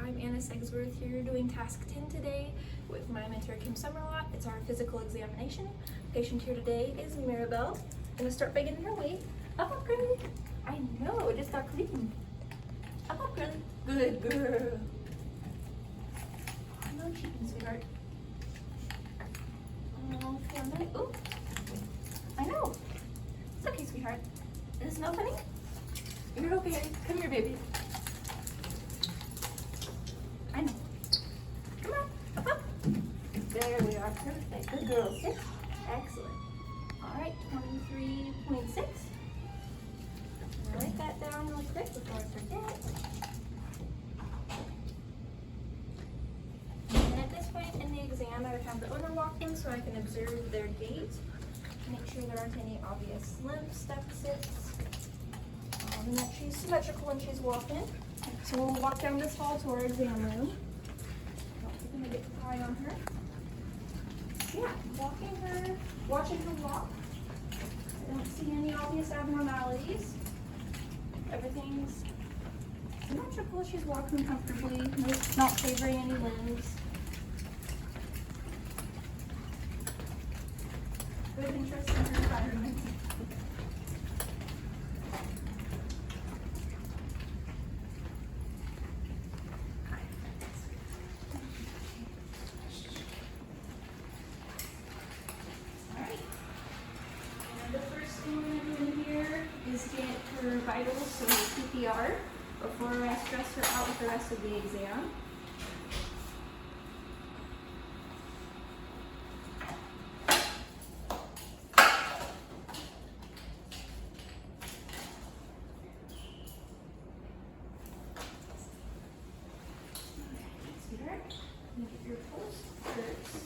I'm Anna Segsworth here doing task 10 today with my mentor Kim Summerlot. It's our physical examination. Patient here today is Mirabelle. Gonna start by getting her weight. Up, girlie. I know, it just got clean. Up, girlie. Good girl. Oh, no cheating, sweetheart. Oh, for a minute. Ooh. I know. It's okay, sweetheart. Is it smell funny? You're okay. Come here, baby. I know. Come on, up. There we are, perfect. Good girl, 6. Excellent. All right, 23.6. Write that down really quick before I forget. And at this point in the exam, I would have the owner walk in so I can observe their gait. Make sure there aren't any obvious limps, deficits, and that she's symmetrical when she's walking. So we'll walk down this hall to our exam room. I'm gonna get the eye on her. Yeah, watching her walk. I don't see any obvious abnormalities. Everything's symmetrical. She's walking comfortably, not favoring any limbs. Good interest in her environment. Get her vitals, so CPR, before I stress her out with the rest of the exam. Sweetheart, let me get your pulse first.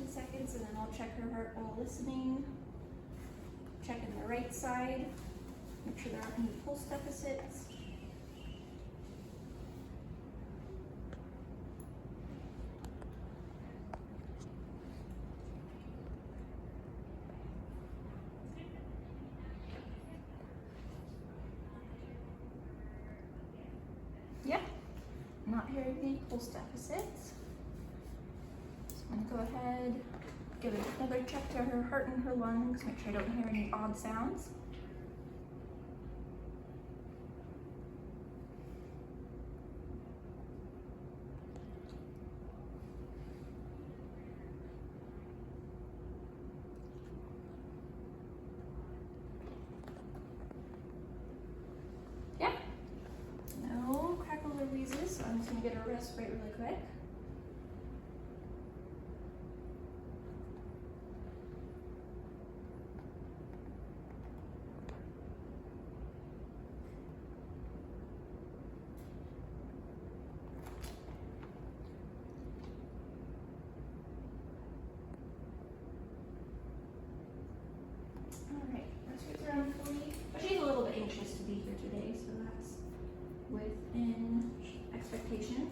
Seconds, and then I'll check her heart while listening. Checking the right side. Make sure there aren't any pulse deficits. Yep, not hearing any pulse deficits. I'm going to go ahead, give another check to her heart and her lungs, make sure I don't hear any odd sounds. Yeah, no crackles or wheezes, so I'm just going to get her wrist right really quick. She's a little bit anxious to be here today, so that's within expectation.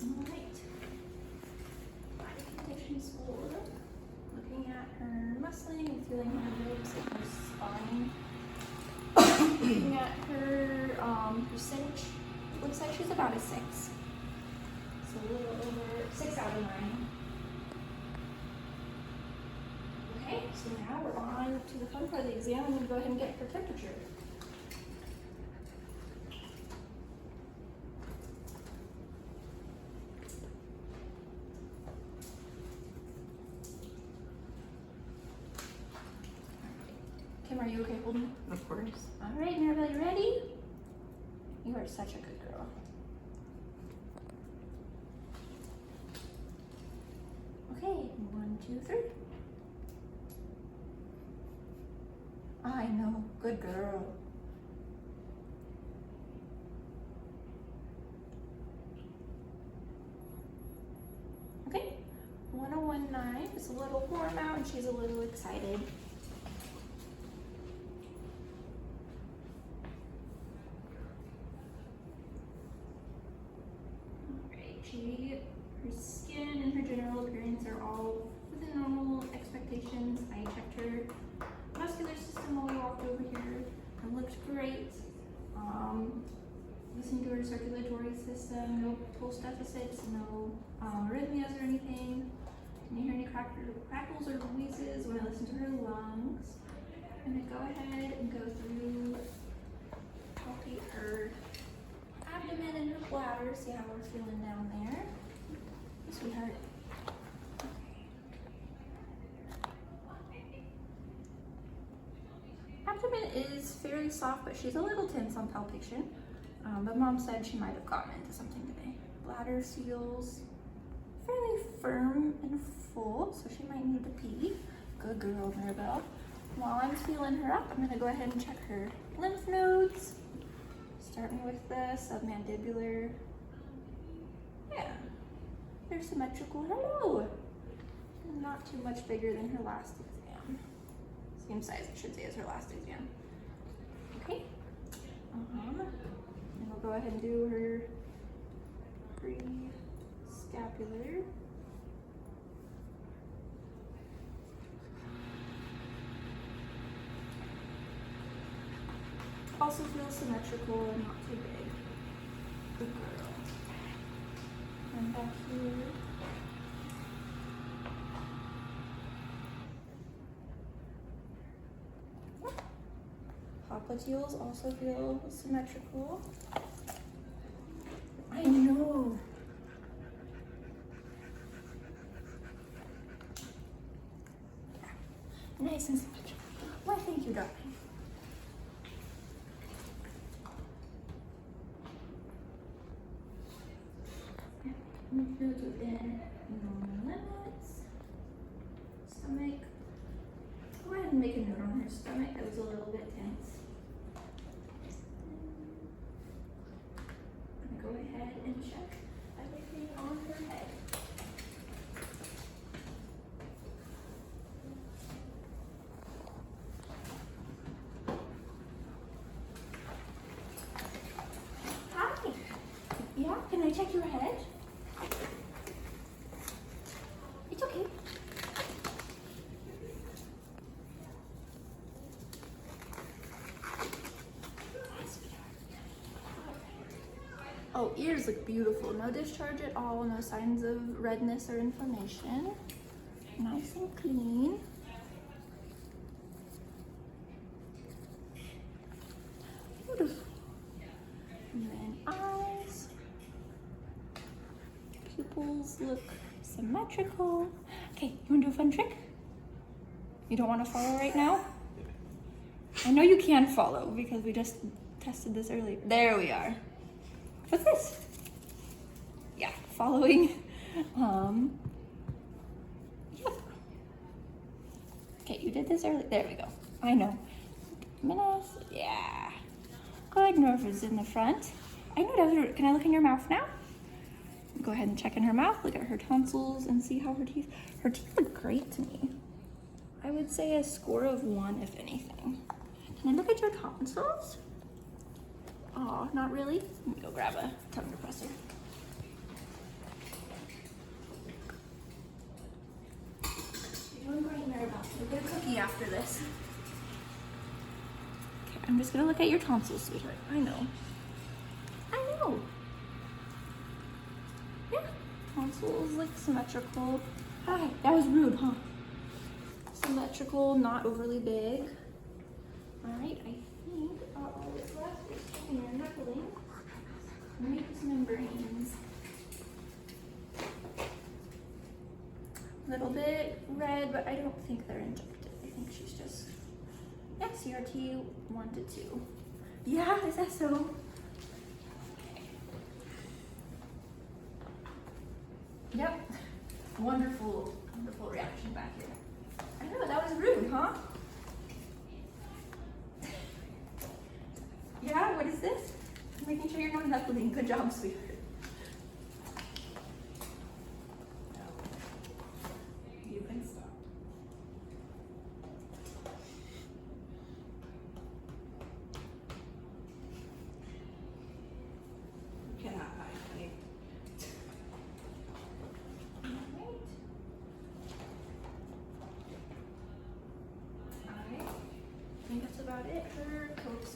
All right. Body condition score. Looking at her muscling and feeling her ribs and her spine. Looking at her percentage. Looks like she's about a 6. A little over 6 out of 9. Okay, so now we're on to the fun part of the exam. I'm going to go ahead and get her temperature. Kim, are you okay holding? Of course. All right, Mirabelle, you ready? You are such a good girl. Okay, 1, 2, 3. I know, good girl. 9. It's a little warm out and she's a little excited. Alright, her skin and her general appearance are all within normal expectations. I checked her muscular system while we walked over here. It looked great. Listened to her circulatory system, no pulse deficits, no arrhythmias or anything. Can you hear any crackles or wheezes when I listen to her lungs? I'm gonna go ahead and go through, palpate her abdomen and her bladder, see how we're feeling down there. Sweetheart. Abdomen is fairly soft, but she's a little tense on palpation. But Mom said she might have gotten into something today. Bladder feels fairly firm and full, so she might need to pee. Good girl, Mirabelle. While I'm feeling her up, I'm gonna go ahead and check her lymph nodes. Starting with the submandibular. Yeah, they're symmetrical. Hello. Not too much bigger than her last exam. Same size, I should say, as her last exam. Okay. And we'll go ahead and do her pre-scapular. Also feels symmetrical and not too big. Good girl. And back here. Popliteals also feel symmetrical. I know. Yeah. Nice and symmetrical. Why, thank you, darling. Lymph nodes within normal limits. Stomach. Go ahead and make a note on her stomach. That was a little bit tense. I'm gonna go ahead and check everything on her head. Hi. Yeah, can I check your head? It's okay. Oh, ears look beautiful. No discharge at all. No signs of redness or inflammation. Nice and clean. Beautiful. And then eyes. Pupils look symmetrical. Okay, you want to do a fun trick? You don't want to follow right now? I know you can follow because we just tested this earlier. There we are. What's this? Yeah, following. Yeah. Okay, you did this earlier. There we go. I know. Minus. Yeah. Good. Nerve is in the front. I know that was. Can I look in your mouth now? Go ahead and check in her mouth. Look at her tonsils and see how her teeth. Her teeth look great to me. I would say a score of 1, if anything. Can I look at your tonsils? Oh, not really? Let me go grab a tongue depressor. You're doing great, Maribel. We'll get a cookie after this. Okay, I'm just gonna look at your tonsils, sweetheart. I know. Yeah, tonsils look symmetrical. Hi, that was rude, huh? Symmetrical, not overly big. All right, I think all that's left is checking your knuckling. Mucous membranes. A little bit red, but I don't think they're injected. I think she's just, yeah, CRT 1 to 2. Yeah, is that so? Yep. Wonderful, wonderful reaction back here. I know, that was rude, huh? Yeah, what is this? Making sure you're not knuckling. Good job, sweetheart.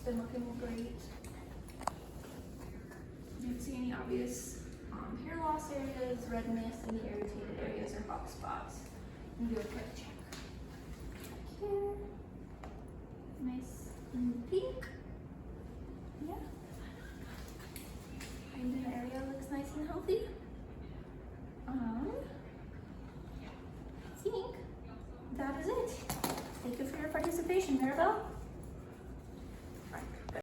been looking great. You don't see any obvious hair loss areas, redness, any irritated areas or hot spots. And do a quick check. Back here. Nice and pink. Yeah. And the area looks nice and healthy.